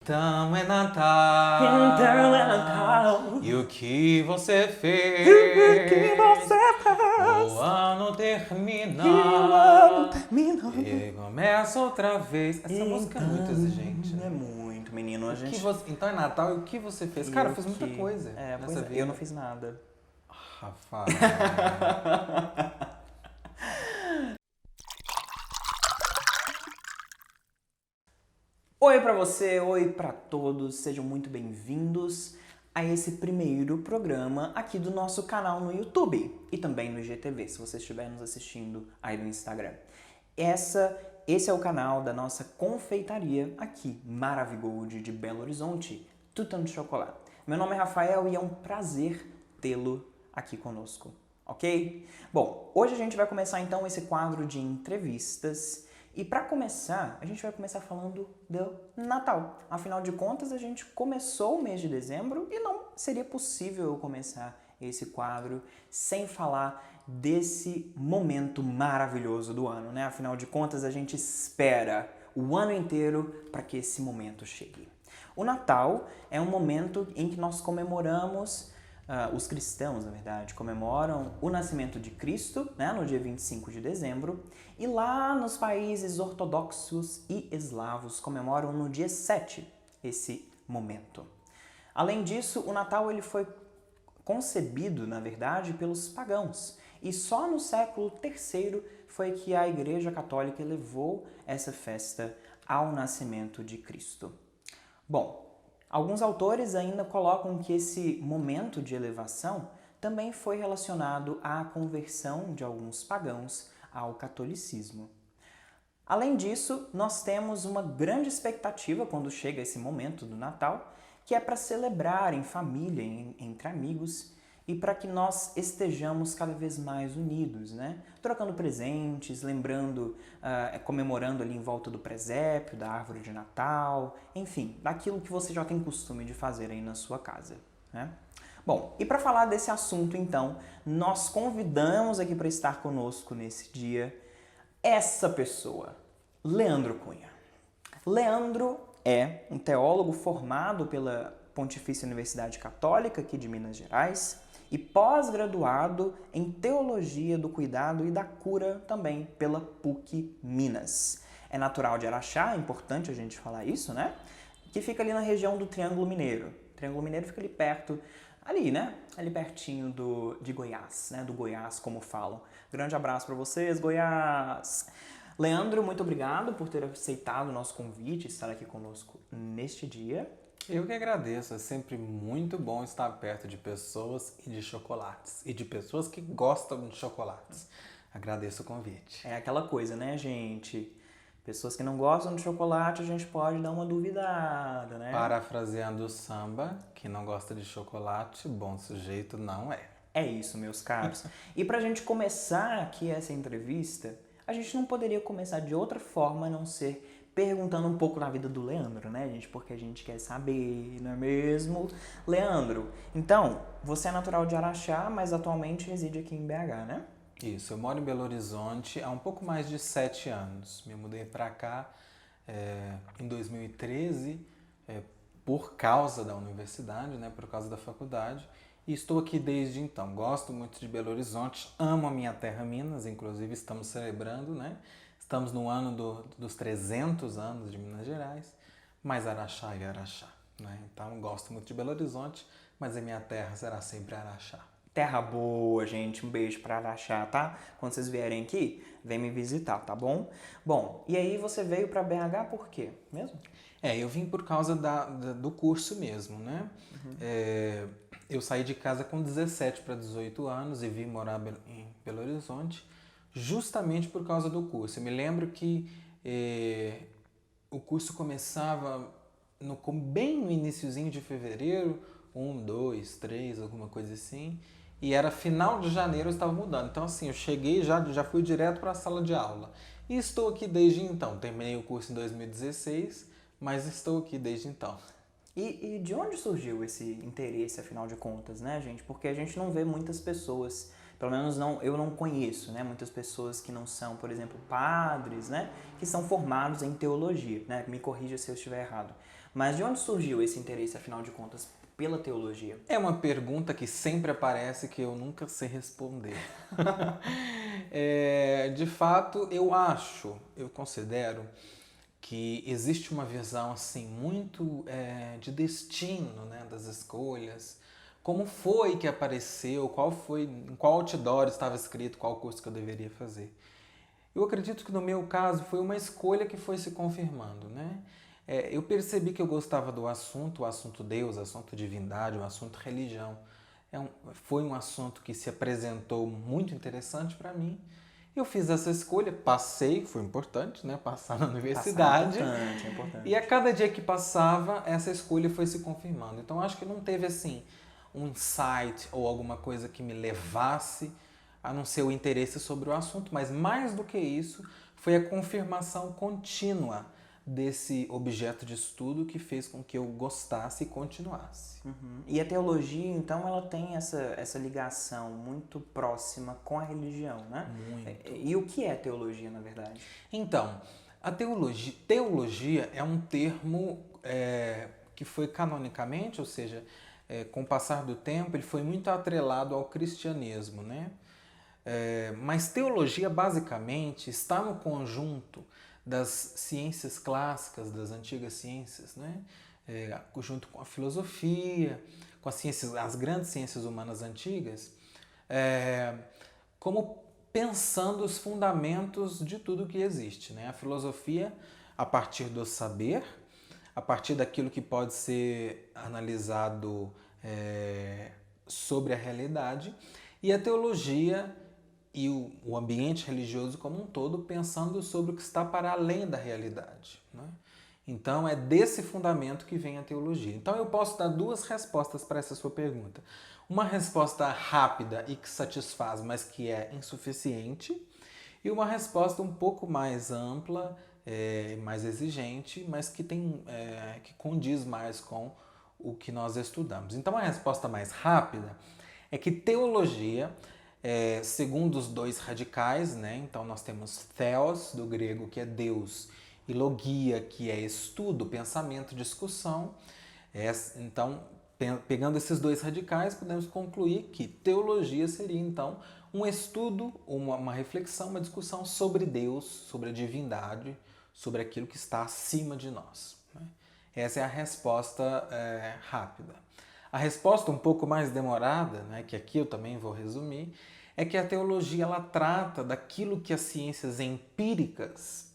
Então é Natal. Então é Natal. E o que você fez? O que você faz? O ano termina. E o ano termina. E começa outra vez. Essa música é muito exigente. É muito, menino. A O que gente... Então é Natal e o que você fez? E Cara, eu o fiz muita que- coisa pois nessa é, vida. eu não fiz nada. Rafael. Oi pra você, oi pra todos, sejam muito bem-vindos a esse primeiro programa aqui do nosso canal no YouTube e também no IGTV, se você estiver nos assistindo aí no Instagram. Esse é o canal da nossa confeitaria aqui, Maravigold de Belo Horizonte, Tutan de Chocolate. Meu nome é Rafael e é um prazer tê-lo aqui conosco, ok? Bom, hoje a gente vai começar então esse quadro de entrevistas. E para começar, a gente vai começar falando do Natal. Afinal de contas, a gente começou o mês de dezembro e não seria possível eu começar esse quadro sem falar desse momento maravilhoso do ano, né? Afinal de contas, a gente espera o ano inteiro para que esse momento chegue. O Natal é um momento em que nós comemoramos, os cristãos, na verdade, comemoram o nascimento de Cristo, né, no dia 25 de dezembro, e lá nos países ortodoxos e eslavos comemoram no dia 7 esse momento. Além disso, o Natal ele foi concebido, na verdade, pelos pagãos, e só no século III foi que a Igreja Católica elevou essa festa ao nascimento de Cristo. Bom, alguns autores ainda colocam que esse momento de elevação também foi relacionado à conversão de alguns pagãos ao catolicismo. Além disso, nós temos uma grande expectativa quando chega esse momento do Natal, que é para celebrar em família, entre amigos, e para que nós estejamos cada vez mais unidos, né? Trocando presentes, lembrando, comemorando ali em volta do presépio, da árvore de Natal, enfim, daquilo que você já tem costume de fazer aí na sua casa, né? Bom, e para falar desse assunto, então, nós convidamos aqui para estar conosco nesse dia essa pessoa, Leandro Cunha. Leandro é um teólogo formado pela Pontifícia Universidade Católica aqui de Minas Gerais e pós-graduado em Teologia do Cuidado e da Cura também pela PUC Minas. É natural de Araxá, é importante a gente falar isso, né? Que fica ali na região do Triângulo Mineiro. O Triângulo Mineiro fica ali perto, ali, né? Ali pertinho de Goiás, né? Do Goiás, como falam. Grande abraço para vocês, Goiás! Leandro, muito obrigado por ter aceitado o nosso convite, estar aqui conosco neste dia. Eu que agradeço, é sempre muito bom estar perto de pessoas e de chocolates. E de pessoas que gostam de chocolates. Agradeço o convite. É aquela coisa, né, gente? Pessoas que não gostam de chocolate, a gente pode dar uma duvidada, né? Parafraseando o samba, quem não gosta de chocolate, bom sujeito não é. É isso, meus caros. E pra gente começar aqui essa entrevista, a gente não poderia começar de outra forma a não ser perguntando um pouco da vida do Leandro, né, gente? Porque a gente quer saber, não é mesmo? Leandro, então, você é natural de Araxá, mas atualmente reside aqui em BH, né? Isso, eu moro em Belo Horizonte há um pouco mais de 7 anos. Me mudei para cá em 2013 por causa da universidade, né, por causa da faculdade. E estou aqui desde então. Gosto muito de Belo Horizonte, amo a minha terra Minas, inclusive estamos celebrando, né? Estamos no ano dos 300 anos de Minas Gerais, mas Araxá é Araxá, né? Então gosto muito de Belo Horizonte, mas a minha terra será sempre Araxá. Terra boa, gente. Um beijo pra Araxá, tá? Quando vocês vierem aqui, vem me visitar, tá bom? Bom, e aí você veio pra BH por quê mesmo? Eu vim por causa do curso mesmo, né? Eu saí de casa com 17 para 18 anos e vim morar em Belo Horizonte justamente por causa do curso. Eu me lembro que o curso começava bem no iniciozinho de fevereiro, 1, 2, 3, alguma coisa assim, e era final de janeiro eu estava mudando. Então assim, eu cheguei já fui direto para a sala de aula. E estou aqui desde então. Terminei o curso em 2016, mas estou aqui desde então. E de onde surgiu esse interesse, afinal de contas, né, gente? Porque a gente não vê muitas pessoas, pelo menos eu não conheço, né, muitas pessoas que não são, por exemplo, padres, né, que são formados em teologia, né? Me corrija se eu estiver errado. Mas de onde surgiu esse interesse, afinal de contas, pela teologia? É uma pergunta que sempre aparece que eu nunca sei responder. De fato, eu considero que existe uma visão assim muito de destino, né, das escolhas. Como foi que apareceu, em qual outdoor estava escrito qual curso que eu deveria fazer. Eu acredito que no meu caso foi uma escolha que foi se confirmando, né? Eu percebi que eu gostava do assunto, o assunto Deus, o assunto divindade, o assunto religião. Foi um assunto que se apresentou muito interessante para mim. Eu fiz essa escolha, passei, foi importante, né? Passar na universidade. É importante. E a cada dia que passava, essa escolha foi se confirmando. Então acho que não teve assim um insight ou alguma coisa que me levasse a não ser o interesse sobre o assunto, mas mais do que isso, foi a confirmação contínua desse objeto de estudo que fez com que eu gostasse e continuasse. Uhum. E a teologia, então, ela tem essa ligação muito próxima com a religião, né? Muito. E o que é teologia, na verdade? Então, a teologia é um termo que foi canonicamente, ou seja, com o passar do tempo, ele foi muito atrelado ao cristianismo, né? Mas teologia, basicamente, está no conjunto das ciências clássicas, das antigas ciências, né? Junto com a filosofia, com as grandes ciências humanas antigas, como pensando os fundamentos de tudo que existe, né? A filosofia, a partir do saber, a partir daquilo que pode ser analisado sobre a realidade, e a teologia e o ambiente religioso como um todo, pensando sobre o que está para além da realidade, né? Então, é desse fundamento que vem a teologia. Então, eu posso dar duas respostas para essa sua pergunta. Uma resposta rápida e que satisfaz, mas que é insuficiente, e uma resposta um pouco mais ampla, mais exigente, mas que condiz mais com o que nós estudamos. Então, a resposta mais rápida é que teologia, segundo os dois radicais, né? Então nós temos theos, do grego, que é Deus, e logia, que é estudo, pensamento, discussão. Então, pegando esses dois radicais, podemos concluir que teologia seria, então, um estudo, uma reflexão, uma discussão sobre Deus, sobre a divindade, sobre aquilo que está acima de nós, né? Essa é a resposta rápida. A resposta um pouco mais demorada, né, que aqui eu também vou resumir, é que a teologia ela trata daquilo que as ciências empíricas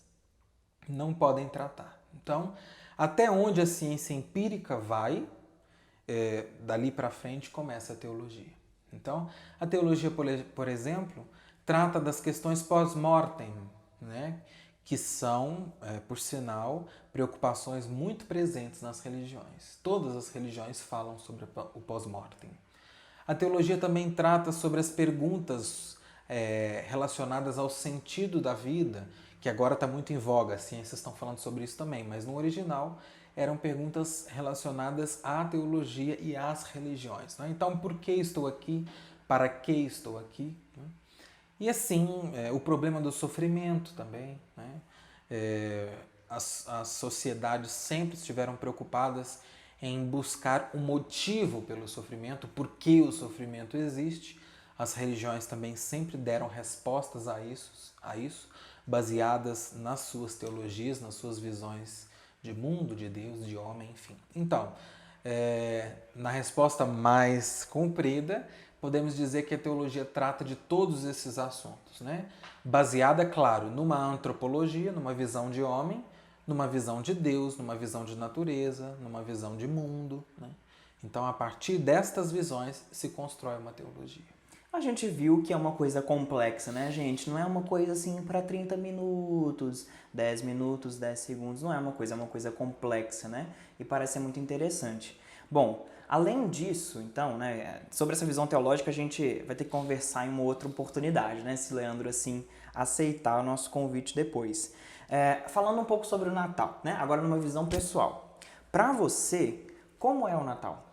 não podem tratar. Então, até onde a ciência empírica vai, dali para frente começa a teologia. Então, a teologia, por exemplo, trata das questões pós-mortem, né, que são, por sinal, preocupações muito presentes nas religiões. Todas as religiões falam sobre o pós-mortem. A teologia também trata sobre as perguntas relacionadas ao sentido da vida, que agora está muito em voga, as ciências estão falando sobre isso também, mas no original eram perguntas relacionadas à teologia e às religiões, né? Então, por que estou aqui? Para que estou aqui? Né? E assim, o problema do sofrimento também, né? As sociedades sempre estiveram preocupadas em buscar um motivo pelo sofrimento, por que o sofrimento existe. As religiões também sempre deram respostas a isso, baseadas nas suas teologias, nas suas visões de mundo, de Deus, de homem, enfim. Então, na resposta mais comprida, podemos dizer que a teologia trata de todos esses assuntos, né? Baseada, claro, numa antropologia, numa visão de homem, numa visão de Deus, numa visão de natureza, numa visão de mundo, né? Então, a partir destas visões, se constrói uma teologia. A gente viu que é uma coisa complexa, né, gente? Não é uma coisa assim para 30 minutos, 10 minutos, 10 segundos. Não é uma coisa complexa, né? E parece ser muito interessante. Bom, além disso, então, né, sobre essa visão teológica a gente vai ter que conversar em uma outra oportunidade, né? Se Leandro, assim, aceitar o nosso convite depois. Falando um pouco sobre o Natal, né? Agora numa visão pessoal. Para você, como é o Natal?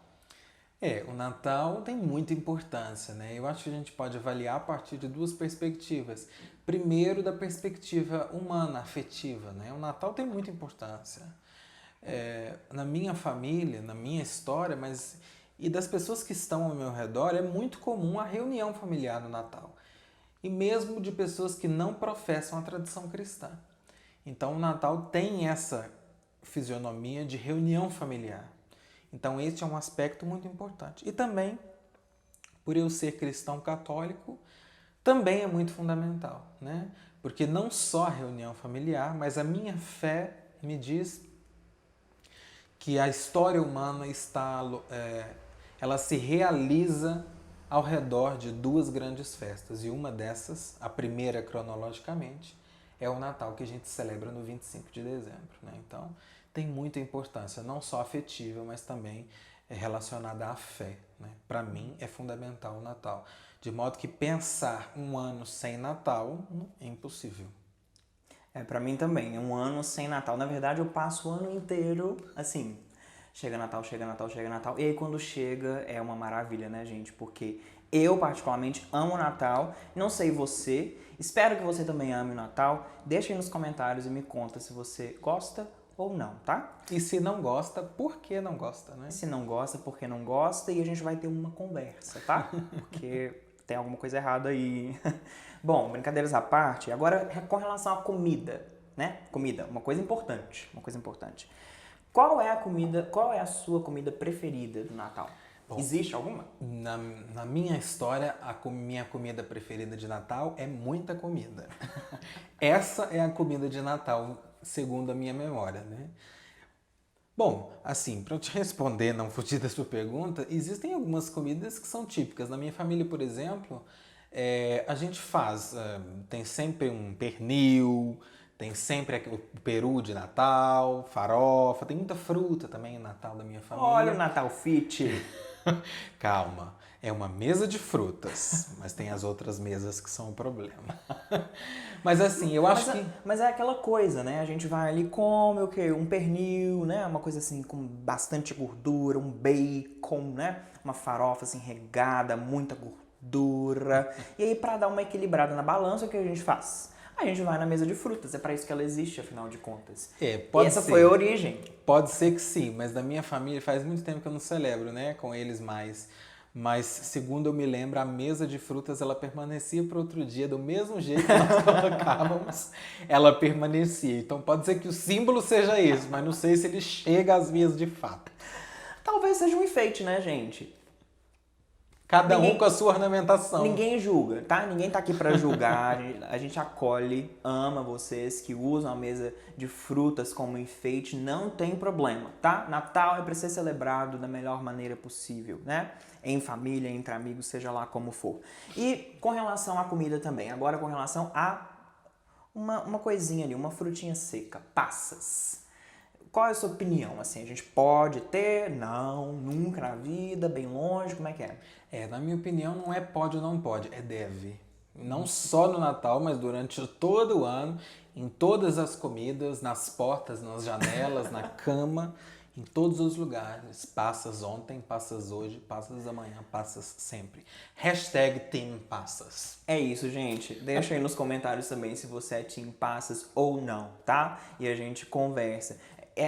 O Natal tem muita importância, né? Eu acho que a gente pode avaliar a partir de duas perspectivas. Primeiro, da perspectiva humana, afetiva, né? O Natal tem muita importância. na minha família, na minha história, mas e das pessoas que estão ao meu redor, é muito comum a reunião familiar no Natal. E mesmo de pessoas que não professam a tradição cristã. Então o Natal tem essa fisionomia de reunião familiar. Então este é um aspecto muito importante. E também, por eu ser cristão católico, também é muito fundamental, né? Porque não só a reunião familiar, mas a minha fé me diz que a história humana ela se realiza ao redor de duas grandes festas. E uma dessas, a primeira cronologicamente, é o Natal que a gente celebra no 25 de dezembro. Né? Então, tem muita importância, não só afetiva, mas também relacionada à fé. Né? Para mim, é fundamental o Natal. De modo que pensar um ano sem Natal é impossível. Pra mim também. Um ano sem Natal. Na verdade, eu passo o ano inteiro, assim, chega Natal, chega Natal, chega Natal. E aí, quando chega, é uma maravilha, né, gente? Porque eu, particularmente, amo o Natal. Não sei você. Espero que você também ame o Natal. Deixa aí nos comentários e me conta se você gosta ou não, tá? E se não gosta, por que não gosta, né? Se não gosta, por que não gosta? E a gente vai ter uma conversa, tá? Porque tem alguma coisa errada aí. Bom, brincadeiras à parte, agora com relação à comida, né? Comida, uma coisa importante, Qual é a sua comida preferida do Natal? Bom, existe alguma? Na minha história, minha comida preferida de Natal é muita comida. Essa é a comida de Natal, segundo a minha memória, né? Bom, assim, para eu te responder, não fugir da sua pergunta, existem algumas comidas que são típicas. Na minha família, por exemplo, a gente tem sempre um pernil, tem sempre o peru de Natal, farofa, tem muita fruta também no Natal da minha família. Olha o Natal Fit! Calma, é uma mesa de frutas, mas tem as outras mesas que são o problema. Mas assim, eu acho que... Mas é aquela coisa, né? A gente vai ali e come o quê? Um pernil, né? Uma coisa assim com bastante gordura, um bacon, né? Uma farofa assim regada, muita gordura. E aí, pra dar uma equilibrada na balança, o que a gente faz? A gente vai na mesa de frutas, é pra isso que ela existe, afinal de contas. Pode Essa ser. foi a origem. Pode ser que sim, mas da minha família faz muito tempo que eu não celebro, né, com eles mais. Mas, segundo eu me lembro, a mesa de frutas ela permanecia para outro dia, do mesmo jeito que nós colocávamos, ela permanecia. Então pode ser que o símbolo seja esse, mas não sei se ele chega às vias de fato. Talvez seja um enfeite, né, gente? Cada um com a sua ornamentação. Ninguém julga, tá? Ninguém tá aqui pra julgar. A gente acolhe, ama vocês que usam a mesa de frutas como enfeite, não tem problema, tá? Natal é pra ser celebrado da melhor maneira possível, né? Em família, entre amigos, seja lá como for. E com relação à comida também, agora com relação a uma coisinha ali, uma frutinha seca, passas. Qual é a sua opinião? Assim, a gente pode ter? Não, nunca na vida, bem longe, como é que é? Na minha opinião, não é pode ou não pode, é deve. Não só no Natal, mas durante todo o ano, em todas as comidas, nas portas, nas janelas, na cama, em todos os lugares. Passas ontem, passas hoje, passas amanhã, passas sempre. Hashtag Team Passas. É isso, gente. Deixa aí nos comentários também se você é Team Passas ou não, tá? E a gente conversa.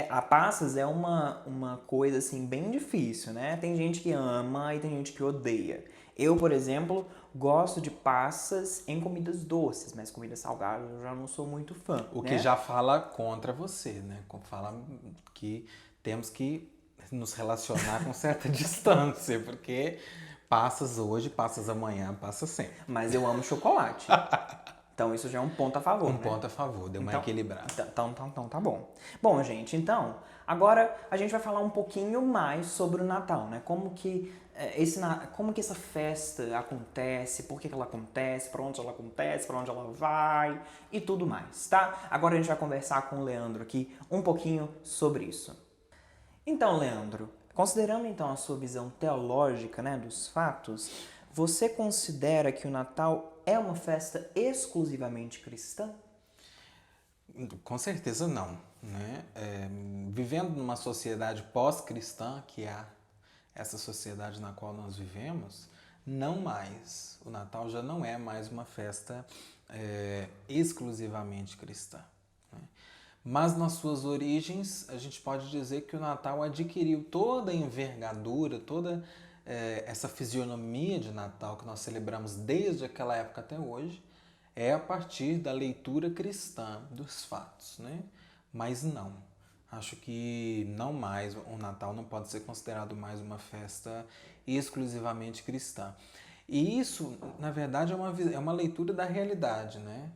A passas é uma coisa, assim, bem difícil, né? Tem gente que ama e tem gente que odeia. Eu, por exemplo, gosto de passas em comidas doces, mas comida salgada eu já não sou muito fã. O né? que já fala contra você, né? Fala que temos que nos relacionar com certa distância, porque passas hoje, passas amanhã, passa sempre. Mas eu amo chocolate. Então isso já é um ponto a favor, Um ponto a favor, deu uma equilibrada. Então tá bom. Bom, gente, então, agora a gente vai falar um pouquinho mais sobre o Natal, né? Como que essa festa acontece, por que ela acontece, para onde ela acontece, para onde ela vai e tudo mais, tá? Agora a gente vai conversar com o Leandro aqui um pouquinho sobre isso. Então, Leandro, considerando então a sua visão teológica, né, dos fatos, você considera que o Natal é uma festa exclusivamente cristã? Com certeza não. Né? Vivendo numa sociedade pós-cristã, que é essa sociedade na qual nós vivemos, não mais. O Natal já não é mais uma festa exclusivamente cristã. Né? Mas nas suas origens, a gente pode dizer que o Natal adquiriu toda a envergadura, toda essa fisionomia de Natal que nós celebramos desde aquela época até hoje, é a partir da leitura cristã dos fatos, né? Mas não. Acho que não mais, o Natal não pode ser considerado mais uma festa exclusivamente cristã. E isso, na verdade, é uma leitura da realidade, né?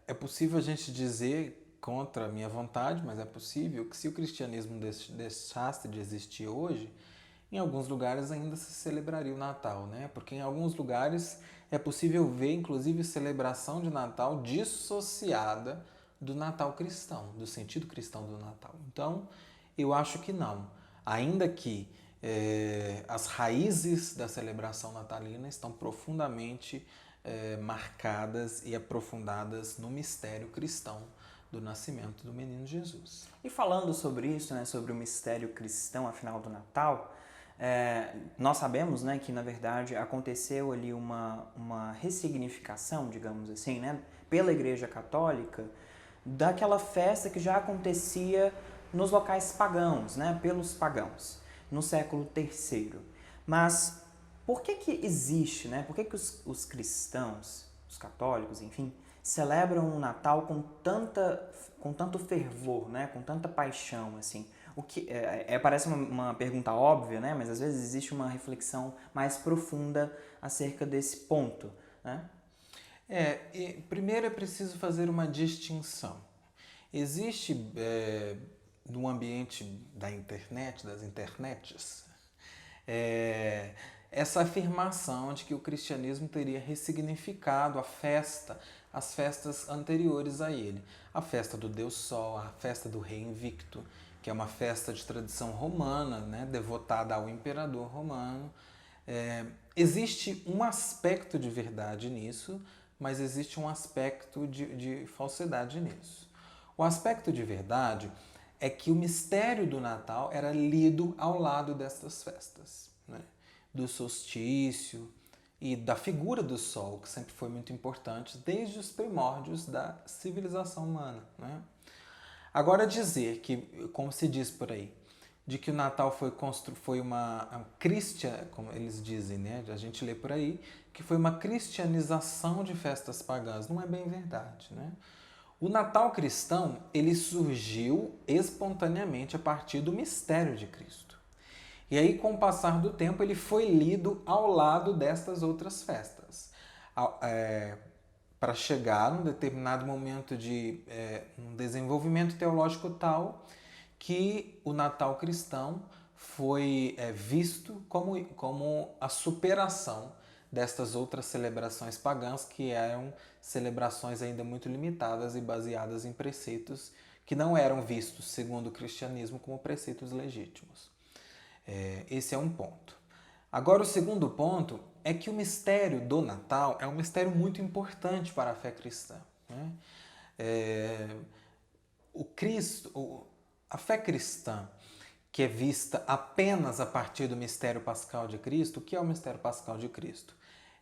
É possível a gente dizer, contra a minha vontade, mas é possível que se o cristianismo deixasse de existir hoje, em alguns lugares ainda se celebraria o Natal, né? Porque em alguns lugares é possível ver, inclusive, celebração de Natal dissociada do Natal cristão, do sentido cristão do Natal. Então, eu acho que não. Ainda que as raízes da celebração natalina estão profundamente marcadas e aprofundadas no mistério cristão do nascimento do menino Jesus. E falando sobre isso, né, sobre o mistério cristão, afinal do Natal, nós sabemos, né, que na verdade aconteceu ali uma ressignificação, digamos assim, né, pela Igreja Católica, daquela festa que já acontecia nos locais pagãos, né, pelos pagãos, no século III. Mas por que existe, né, por que os cristãos, os católicos, enfim, celebram o Natal com tanto fervor, né, com tanta paixão, assim? O que parece uma pergunta óbvia, né, mas às vezes existe uma reflexão mais profunda acerca desse ponto, né? Primeiro é preciso fazer uma distinção. Existe no ambiente da internet, das internets, essa afirmação de que o cristianismo teria ressignificado as festas anteriores a ele. A festa do Deus Sol, a festa do Rei Invicto, que é uma festa de tradição romana, né, devotada ao imperador romano. Existe um aspecto de verdade nisso, mas existe um aspecto de falsidade nisso. O aspecto de verdade é que o mistério do Natal era lido ao lado destas festas, né? Do solstício e da figura do Sol, que sempre foi muito importante desde os primórdios da civilização humana, né? Agora dizer que, como se diz por aí, de que o Natal foi uma como eles dizem, né? A gente lê por aí, que foi uma cristianização de festas pagãs. Não é bem verdade, né? O Natal cristão, ele surgiu espontaneamente a partir do mistério de Cristo. E aí, com o passar do tempo, ele foi lido ao lado destas outras festas. Para chegar num determinado momento de um desenvolvimento teológico tal que o Natal cristão foi visto como a superação destas outras celebrações pagãs, que eram celebrações ainda muito limitadas e baseadas em preceitos que não eram vistos, segundo o cristianismo, como preceitos legítimos. Esse é um ponto. Agora, o segundo ponto é que o mistério do Natal é um mistério muito importante para a fé cristã, né? A fé cristã, que é vista apenas a partir do mistério pascal de Cristo, o que é o mistério pascal de Cristo?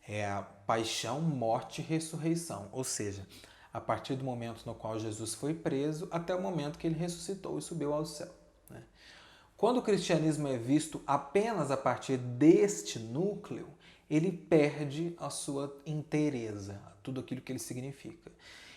É a paixão, morte e ressurreição, ou seja, a partir do momento no qual Jesus foi preso até o momento que ele ressuscitou e subiu ao céu, né? Quando o cristianismo é visto apenas a partir deste núcleo, ele perde a sua inteireza, tudo aquilo que ele significa.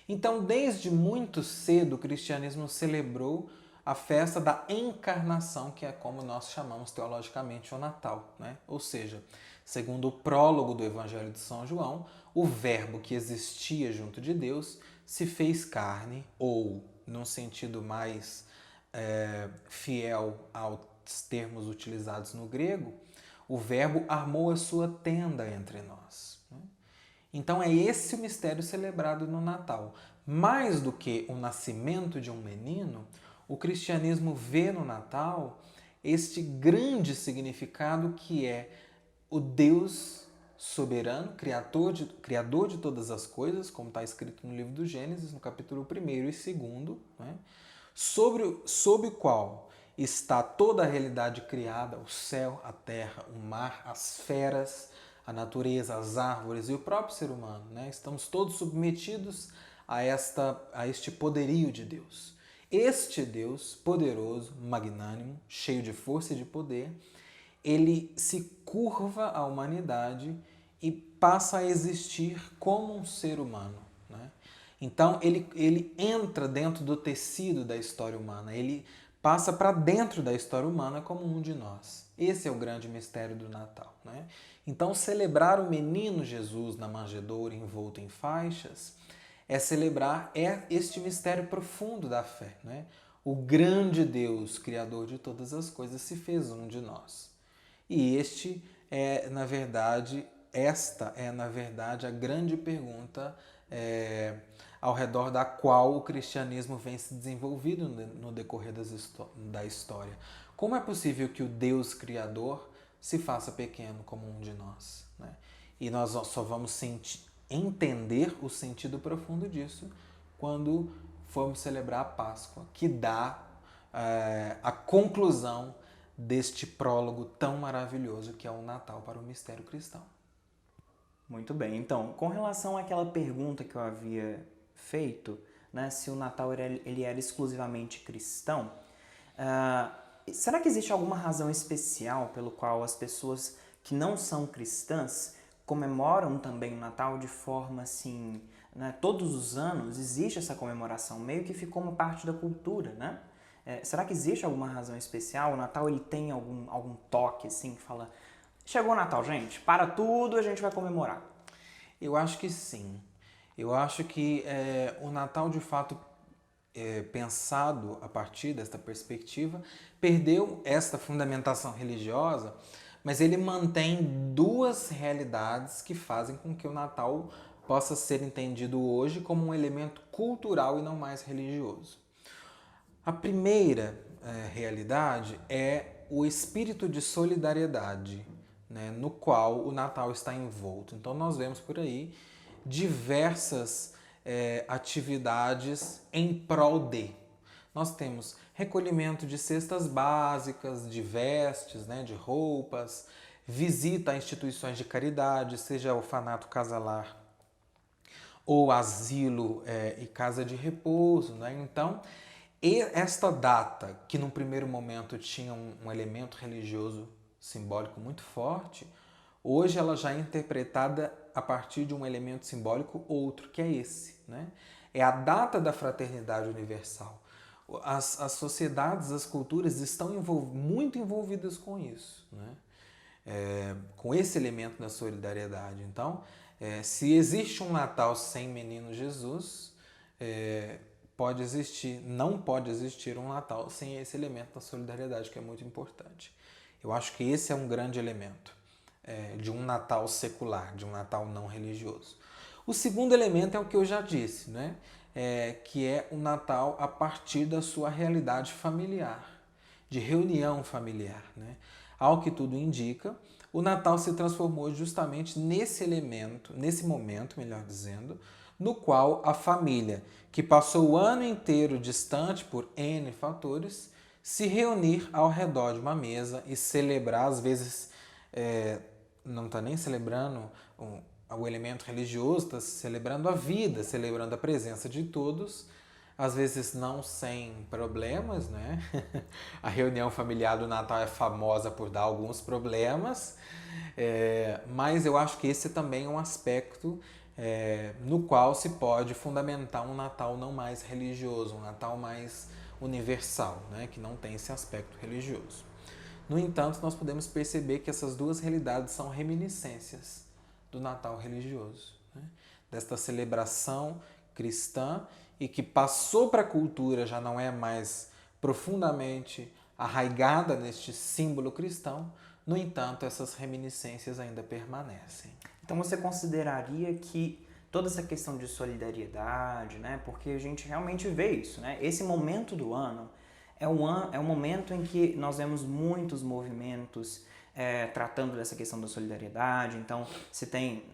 Então, desde muito cedo, o cristianismo celebrou a festa da encarnação, que é como nós chamamos teologicamente o Natal, né? Ou seja, segundo o prólogo do Evangelho de São João, o verbo que existia junto de Deus se fez carne, ou, num sentido mais fiel aos termos utilizados no grego, o verbo armou a sua tenda entre nós. Então é esse o mistério celebrado no Natal. Mais do que o nascimento de um menino, o cristianismo vê no Natal este grande significado que é o Deus soberano, criador de todas as coisas, como está escrito no livro do Gênesis, no capítulo 1 e 2, né? Sob o qual está toda a realidade criada, o céu, a terra, o mar, as feras, a natureza, as árvores e o próprio ser humano, né? Estamos todos submetidos a este poderio de Deus. Este Deus poderoso, magnânimo, cheio de força e de poder, ele se curva à humanidade e passa a existir como um ser humano, né? Então ele entra dentro do tecido da história humana, ele passa para dentro da história humana como um de nós. Esse é o grande mistério do Natal, né? Então celebrar o menino Jesus na manjedoura envolto em faixas é celebrar este mistério profundo da fé, né? O grande Deus, Criador de todas as coisas, se fez um de nós. E esta é, na verdade, a grande pergunta ao redor da qual o cristianismo vem se desenvolvendo no decorrer da história. Como é possível que o Deus Criador se faça pequeno como um de nós, né? E nós só vamos entender o sentido profundo disso quando formos celebrar a Páscoa, que dá a conclusão deste prólogo tão maravilhoso que é o Natal para o mistério cristão. Muito bem. Então, com relação àquela pergunta que eu havia feito, né, se o Natal ele era exclusivamente cristão, será que existe alguma razão especial pelo qual as pessoas que não são cristãs comemoram também o Natal de forma assim, né, todos os anos existe essa comemoração, meio que ficou uma parte da cultura, né? Será que existe alguma razão especial? O Natal ele tem algum toque assim que fala, chegou o Natal, gente, para tudo, a gente vai comemorar? Eu acho que sim. Eu acho que o Natal, de fato, pensado a partir desta perspectiva, perdeu esta fundamentação religiosa, mas ele mantém duas realidades que fazem com que o Natal possa ser entendido hoje como um elemento cultural e não mais religioso. A primeira realidade é o espírito de solidariedade, né, no qual o Natal está envolto. Então nós vemos por aí diversas atividades em prol de. Nós temos recolhimento de cestas básicas, de vestes, né, de roupas, visita a instituições de caridade, seja orfanato casalar ou asilo e casa de repouso, né? Então, esta data, que num primeiro momento tinha um elemento religioso simbólico muito forte, hoje ela já é interpretada a partir de um elemento simbólico outro, que é esse, né? É a data da fraternidade universal. As sociedades, as culturas estão muito envolvidas com isso, né? Com esse elemento da solidariedade. Então, se existe um Natal sem menino Jesus, não pode existir um Natal sem esse elemento da solidariedade, que é muito importante. Eu acho que esse é um grande elemento de um Natal secular, de um Natal não religioso. O segundo elemento é o que eu já disse, né? Que é o Natal a partir da sua realidade familiar, de reunião familiar, né? Ao que tudo indica, o Natal se transformou justamente nesse elemento, nesse momento, melhor dizendo, no qual a família, que passou o ano inteiro distante por N fatores, se reunir ao redor de uma mesa e celebrar, às vezes, não está nem celebrando o elemento religioso, está celebrando a vida, celebrando a presença de todos, às vezes não sem problemas, né? A reunião familiar do Natal é famosa por dar alguns problemas, mas eu acho que esse também é um aspecto no qual se pode fundamentar um Natal não mais religioso, um Natal mais universal, né? Que não tem esse aspecto religioso. No entanto, nós podemos perceber que essas duas realidades são reminiscências do Natal religioso, né? Desta celebração cristã e que passou para a cultura, já não é mais profundamente arraigada neste símbolo cristão, no entanto, essas reminiscências ainda permanecem. Então você consideraria que toda essa questão de solidariedade, né, porque a gente realmente vê isso, né? Esse momento do ano é um momento em que nós vemos muitos movimentos tratando dessa questão da solidariedade. Então,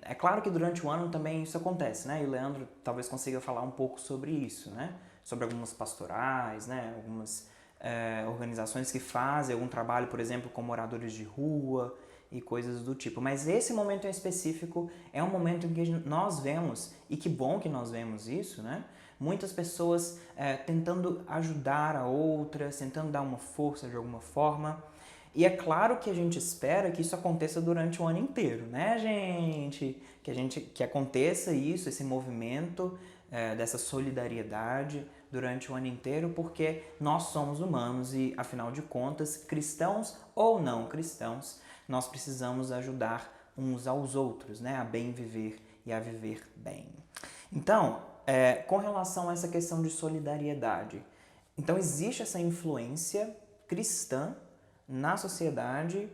é claro que durante o ano também isso acontece, né? E o Leandro talvez consiga falar um pouco sobre isso, né? Sobre algumas pastorais, né? Algumas organizações que fazem algum trabalho, por exemplo, com moradores de rua e coisas do tipo. Mas esse momento em específico é um momento em que nós vemos, e que bom que nós vemos isso, né? Muitas pessoas tentando ajudar a outras, tentando dar uma força de alguma forma. E é claro que a gente espera que isso aconteça durante o ano inteiro, né, gente? Que aconteça isso, esse movimento dessa solidariedade durante o ano inteiro, porque nós somos humanos e, afinal de contas, cristãos ou não cristãos, nós precisamos ajudar uns aos outros, né, a bem viver e a viver bem. Então, com relação a essa questão de solidariedade, então existe essa influência cristã na sociedade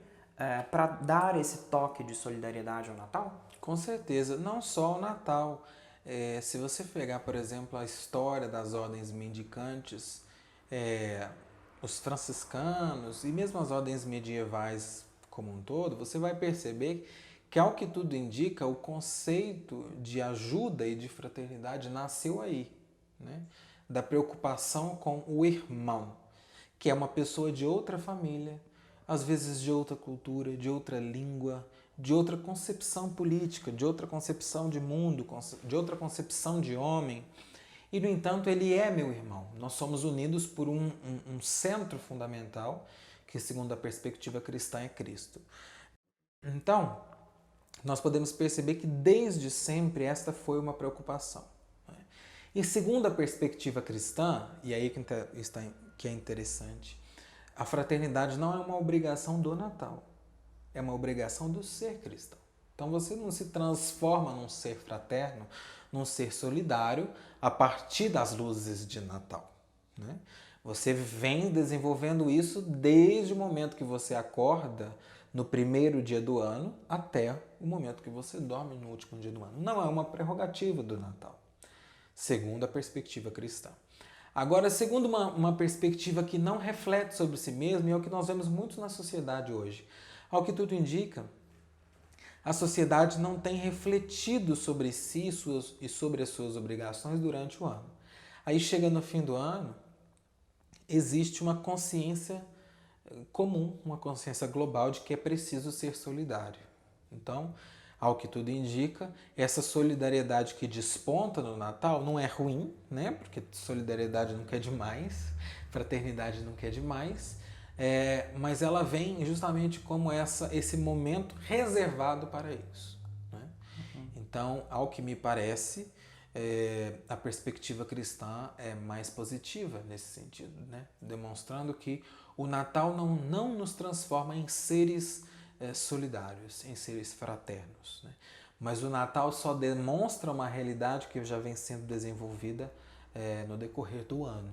para dar esse toque de solidariedade ao Natal? Com certeza, não só o Natal. Se você pegar, por exemplo, a história das ordens mendicantes, os franciscanos e mesmo as ordens medievais como um todo, você vai perceber que, ao que tudo indica, o conceito de ajuda e de fraternidade nasceu aí, né? Da preocupação com o irmão, que é uma pessoa de outra família, às vezes de outra cultura, de outra língua, de outra concepção política, de outra concepção de mundo, de outra concepção de homem. E, no entanto, ele é meu irmão. Nós somos unidos por um centro fundamental, que, segundo a perspectiva cristã, é Cristo. Então, nós podemos perceber que, desde sempre, esta foi uma preocupação. E, segundo a perspectiva cristã, e aí que é interessante, a fraternidade não é uma obrigação do Natal, é uma obrigação do ser cristão. Então você não se transforma num ser fraterno, num ser solidário, a partir das luzes de Natal, né? Você vem desenvolvendo isso desde o momento que você acorda no primeiro dia do ano até o momento que você dorme no último dia do ano. Não é uma prerrogativa do Natal, segundo a perspectiva cristã. Agora, segundo uma perspectiva que não reflete sobre si mesma, e é o que nós vemos muito na sociedade hoje. Ao que tudo indica, a sociedade não tem refletido sobre si e sobre as suas obrigações durante o ano. Aí chega no fim do ano, existe uma consciência comum, uma consciência global de que é preciso ser solidário. Então, ao que tudo indica, essa solidariedade que desponta no Natal não é ruim, né? Porque solidariedade nunca é demais, fraternidade nunca é demais, mas ela vem justamente como esse momento reservado para isso, né? Então, ao que me parece, a perspectiva cristã é mais positiva nesse sentido, né? Demonstrando que o Natal não nos transforma em seres solidários, em seres fraternos, né? Mas o Natal só demonstra uma realidade que já vem sendo desenvolvida no decorrer do ano.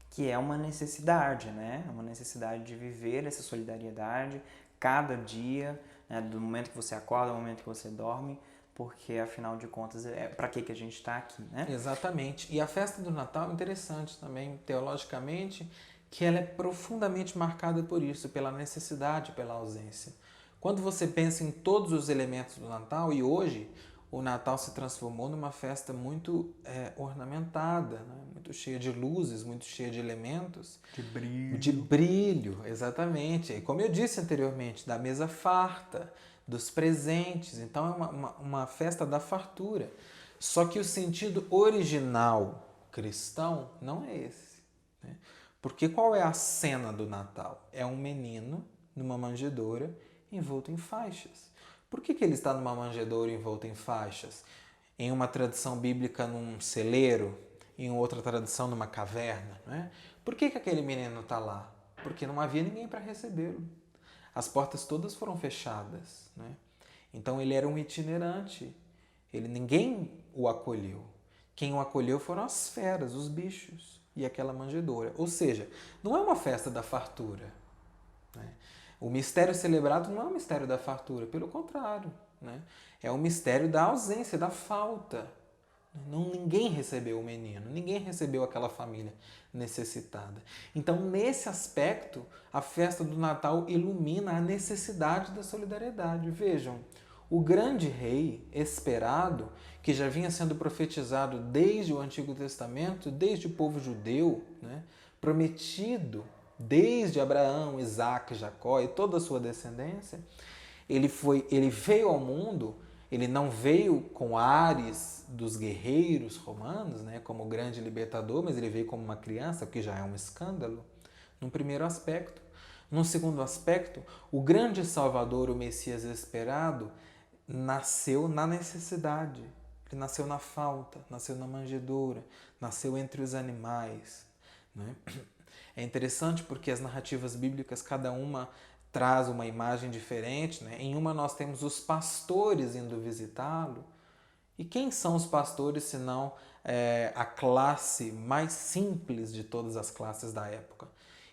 Que é uma necessidade, né? Uma necessidade de viver essa solidariedade cada dia, né? Do momento que você acorda ao momento que você dorme, porque, afinal de contas, para que a gente está aqui, né? Exatamente. E a festa do Natal é interessante também, teologicamente, que ela é profundamente marcada por isso, pela necessidade, pela ausência. Quando você pensa em todos os elementos do Natal, e hoje o Natal se transformou numa festa muito ornamentada, né? Muito cheia de luzes, muito cheia de elementos. De brilho. De brilho, exatamente. E como eu disse anteriormente, da mesa farta, dos presentes. Então é uma festa da fartura. Só que o sentido original cristão não é esse, né? Porque qual é a cena do Natal? É um menino numa manjedoura envolto em faixas. Por que ele está numa manjedoura envolto em faixas? Em uma tradição bíblica, num celeiro, em outra tradição, numa caverna, né? Por que aquele menino está lá? Porque não havia ninguém para recebê-lo. As portas todas foram fechadas, né? Então ele era um itinerante. Ninguém o acolheu. Quem o acolheu foram as feras, os bichos e aquela manjedoura. Ou seja, não é uma festa da fartura, né? O mistério celebrado não é um mistério da fartura, pelo contrário, né? É um mistério da ausência, da falta. Ninguém recebeu o menino, ninguém recebeu aquela família necessitada. Então, nesse aspecto, a festa do Natal ilumina a necessidade da solidariedade. Vejam, o grande rei esperado, que já vinha sendo profetizado desde o Antigo Testamento, desde o povo judeu, né, prometido desde Abraão, Isaac, Jacó e toda a sua descendência, ele veio ao mundo, ele não veio com ares dos guerreiros romanos, né, como grande libertador, mas ele veio como uma criança, o que já é um escândalo, num primeiro aspecto. Num segundo aspecto, o grande Salvador, o Messias esperado, nasceu na necessidade. Ele nasceu na falta, nasceu na manjedoura, nasceu entre os animais. Né? É interessante porque as narrativas bíblicas, cada uma traz uma imagem diferente. Né? Em uma nós temos os pastores indo visitá-lo. E quem são os pastores senão a classe mais simples de todas as classes da época?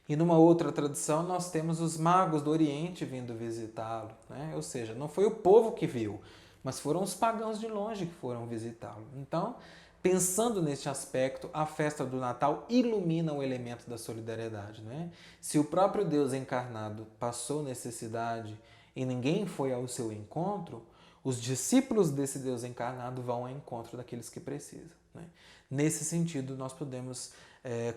E numa outra tradição nós temos os magos do Oriente vindo visitá-lo. Né? Ou seja, não foi o povo que viu, mas foram os pagãos de longe que foram visitá-lo. Então, pensando neste aspecto, a festa do Natal ilumina o elemento da solidariedade. Né? Se o próprio Deus encarnado passou necessidade e ninguém foi ao seu encontro, os discípulos desse Deus encarnado vão ao encontro daqueles que precisam. Né? Nesse sentido, nós podemos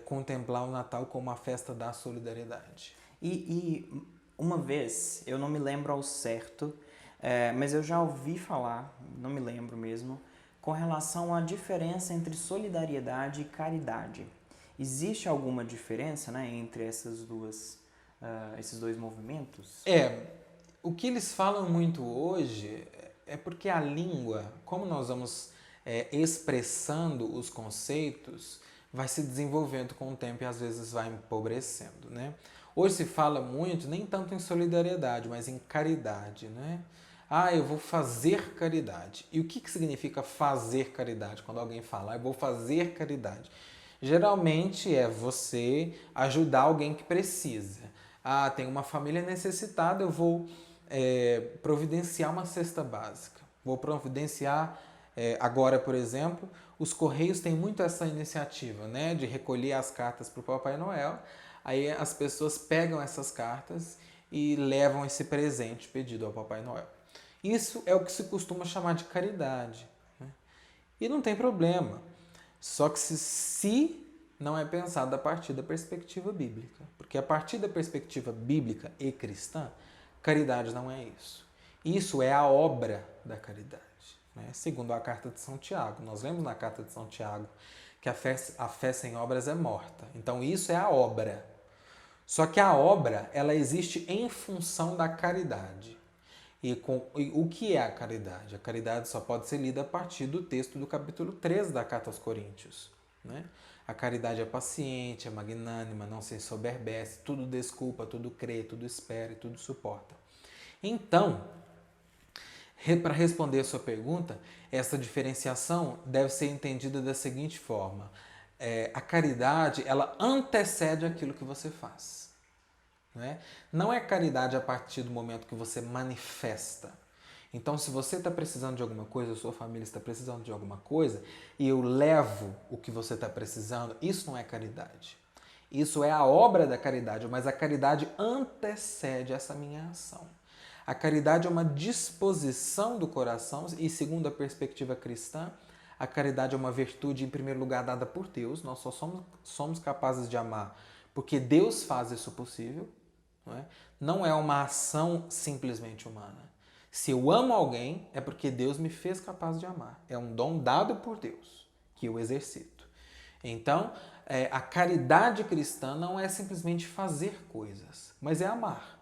contemplar o Natal como a festa da solidariedade. E uma vez, eu não me lembro ao certo, mas eu já ouvi falar, não me lembro mesmo, com relação à diferença entre solidariedade e caridade. Existe alguma diferença, né, entre esses dois movimentos? O que eles falam muito hoje é porque a língua, como nós vamos expressando os conceitos, vai se desenvolvendo com o tempo e às vezes vai empobrecendo, né? Hoje se fala muito, nem tanto em solidariedade, mas em caridade, né? Eu vou fazer caridade. E o que significa fazer caridade? Quando alguém fala, eu vou fazer caridade. Geralmente é você ajudar alguém que precisa. Tem uma família necessitada, eu vou providenciar uma cesta básica. Vou providenciar, agora, por exemplo, os Correios têm muito essa iniciativa, né, de recolher as cartas para o Papai Noel. Aí as pessoas pegam essas cartas e levam esse presente pedido ao Papai Noel. Isso é o que se costuma chamar de caridade. Né? E não tem problema. Só que se não é pensado a partir da perspectiva bíblica. Porque a partir da perspectiva bíblica e cristã, caridade não é isso. Isso é a obra da caridade. Né? Segundo a carta de São Tiago. Nós lemos na carta de São Tiago que a fé sem obras é morta. Então isso é a obra. Só que a obra, ela existe em função da caridade. E o que é a caridade? A caridade só pode ser lida a partir do texto do capítulo 3 da Carta aos Coríntios. Né? A caridade é paciente, é magnânima, não se ensoberbece, tudo desculpa, tudo crê, tudo espera e tudo suporta. Então, para responder a sua pergunta, essa diferenciação deve ser entendida da seguinte forma. A caridade, ela antecede aquilo que você faz. Né? Não é caridade a partir do momento que você manifesta. Então, se você está precisando de alguma coisa, a sua família está precisando de alguma coisa, e eu levo o que você está precisando, isso não é caridade. Isso é a obra da caridade, mas a caridade antecede essa minha ação. A caridade é uma disposição do coração e, segundo a perspectiva cristã, a caridade é uma virtude, em primeiro lugar, dada por Deus. Nós só somos capazes de amar porque Deus faz isso possível. Não é uma ação simplesmente humana. Se eu amo alguém, é porque Deus me fez capaz de amar. É um dom dado por Deus que eu exercito. Então, a caridade cristã não é simplesmente fazer coisas, mas é amar.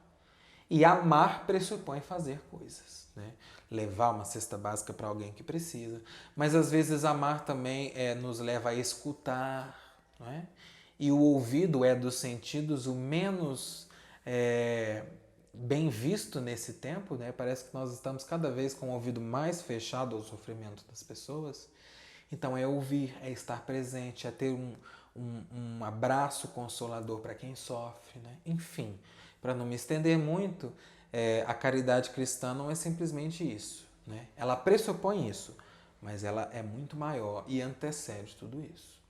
E amar pressupõe fazer coisas. Né? Levar uma cesta básica para alguém que precisa. Mas às vezes amar também nos leva a escutar. Não é? E o ouvido é dos sentidos o menos bem visto nesse tempo. Né? Parece que nós estamos cada vez com o ouvido mais fechado ao sofrimento das pessoas. Então é ouvir, é estar presente, é ter um abraço consolador para quem sofre. Né? Enfim, para não me estender muito, a caridade cristã não é simplesmente isso. Né? Ela pressupõe isso, mas ela é muito maior e antecede tudo isso.